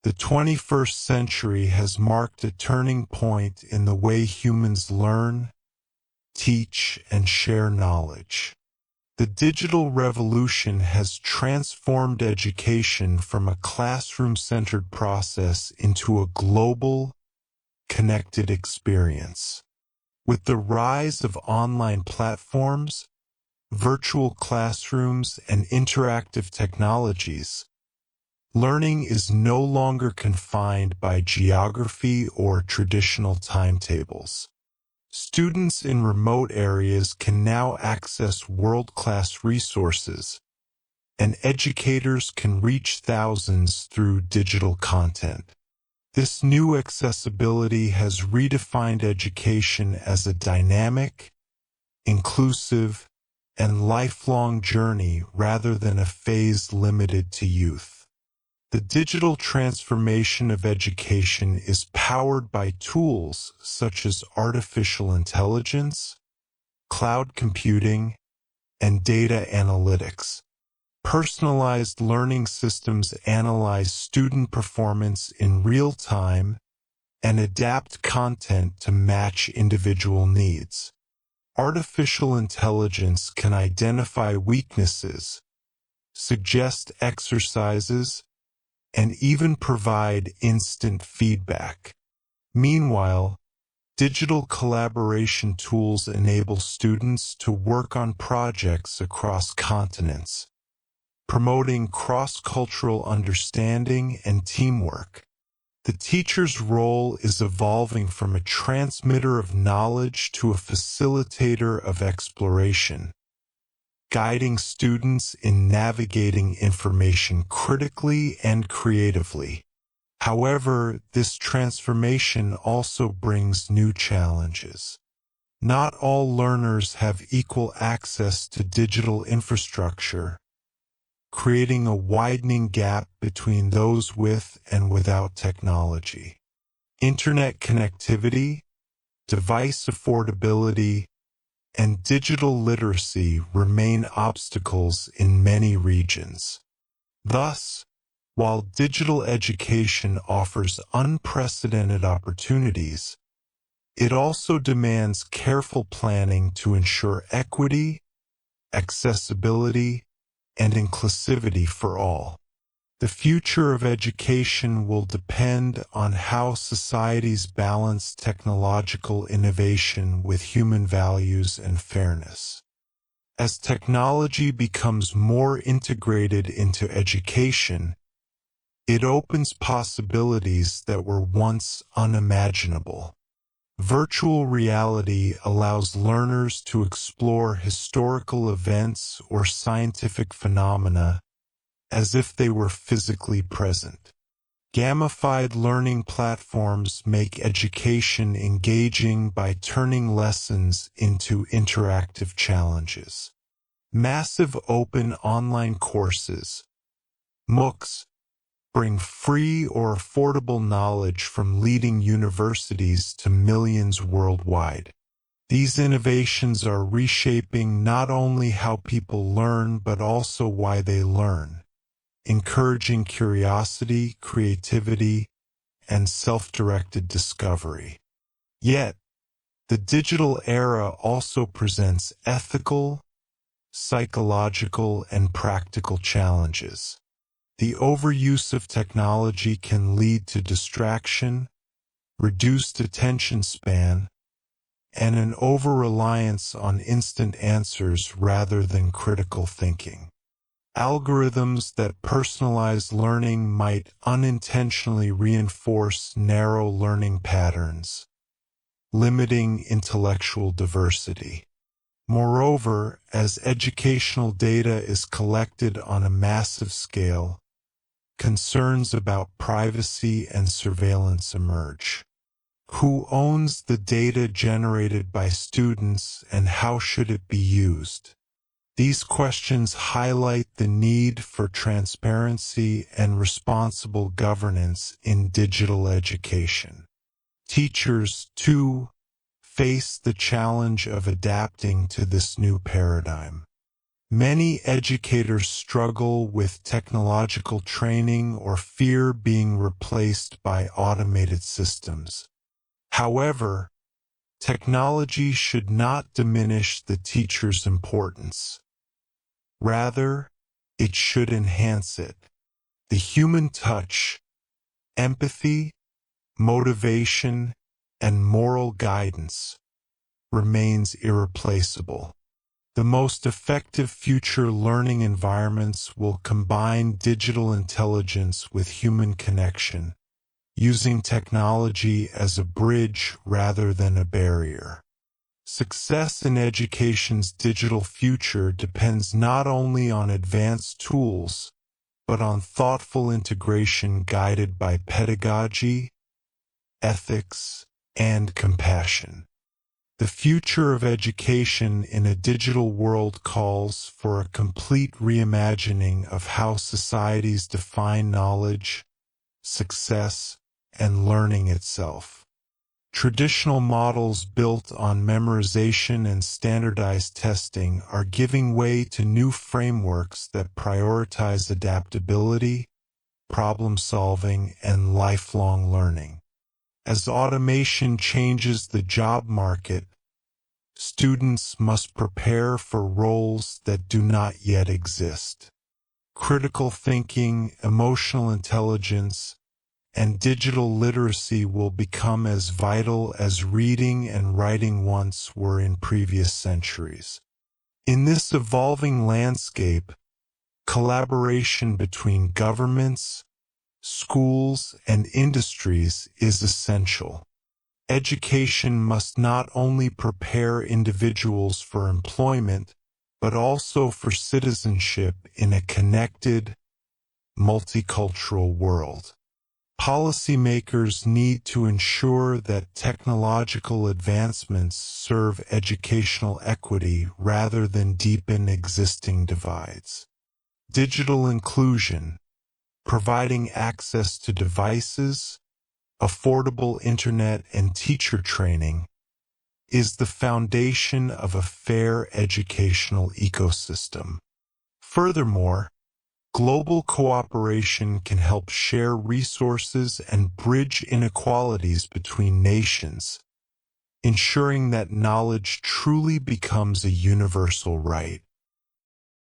The 21st century has marked a turning point in the way humans learn, teach, and share knowledge. The digital revolution has transformed education from a classroom-centered process into a global, connected experience. With the rise of online platforms, virtual classrooms, and interactive technologies, learning is no longer confined by geography or traditional timetables. Students in remote areas can now access world-class resources, and educators can reach thousands through digital content. This new accessibility has redefined education as a dynamic, inclusive, and lifelong journey rather than a phase limited to youth. The digital transformation of education is powered by tools such as artificial intelligence, cloud computing, and data analytics. Personalized learning systems analyze student performance in real time and adapt content to match individual needs. Artificial intelligence can identify weaknesses, suggest exercises, and even provide instant feedback. Meanwhile, digital collaboration tools enable students to work on projects across continents, promoting cross-cultural understanding and teamwork. The teacher's role is evolving from a transmitter of knowledge to a facilitator of exploration, guiding students in navigating information critically and creatively. However, this transformation also brings new challenges. Not all learners have equal access to digital infrastructure, creating a widening gap between those with and without technology. Internet connectivity, device affordability, and digital literacy remain obstacles in many regions. Thus, while digital education offers unprecedented opportunities, it also demands careful planning to ensure equity, accessibility, and inclusivity for all. The future of education will depend on how societies balance technological innovation with human values and fairness. As technology becomes more integrated into education, it opens possibilities that were once unimaginable. Virtual reality allows learners to explore historical events or scientific phenomena as if they were physically present. Gamified learning platforms make education engaging by turning lessons into interactive challenges. Massive open online courses, MOOCs, bring free or affordable knowledge from leading universities to millions worldwide. These innovations are reshaping not only how people learn but also why they learn, encouraging curiosity, creativity, and self-directed discovery. Yet, the digital era also presents ethical, psychological, and practical challenges. The overuse of technology can lead to distraction, reduced attention span, and an over-reliance on instant answers rather than critical thinking. Algorithms that personalize learning might unintentionally reinforce narrow learning patterns, limiting intellectual diversity. Moreover, as educational data is collected on a massive scale, concerns about privacy and surveillance emerge. Who owns the data generated by students and how should it be used? These questions highlight the need for transparency and responsible governance in digital education. Teachers, too, face the challenge of adapting to this new paradigm. Many educators struggle with technological training or fear being replaced by automated systems. However, technology should not diminish the teacher's importance. Rather, it should enhance it. The human touch, empathy, motivation, and moral guidance remains irreplaceable. The most effective future learning environments will combine digital intelligence with human connection, using technology as a bridge rather than a barrier. Success in education's digital future depends not only on advanced tools, but on thoughtful integration guided by pedagogy, ethics, and compassion. The future of education in a digital world calls for a complete reimagining of how societies define knowledge, success, and learning itself. Traditional models built on memorization and standardized testing are giving way to new frameworks that prioritize adaptability, problem-solving, and lifelong learning. As automation changes the job market, students must prepare for roles that do not yet exist. Critical thinking, emotional intelligence, and digital literacy will become as vital as reading and writing once were in previous centuries. In this evolving landscape, collaboration between governments, schools, and industries is essential. Education must not only prepare individuals for employment, but also for citizenship in a connected, multicultural world. Policymakers need to ensure that technological advancements serve educational equity rather than deepen existing divides. Digital inclusion, providing access to devices, affordable internet, and teacher training, is the foundation of a fair educational ecosystem. Furthermore, global cooperation can help share resources and bridge inequalities between nations, ensuring that knowledge truly becomes a universal right.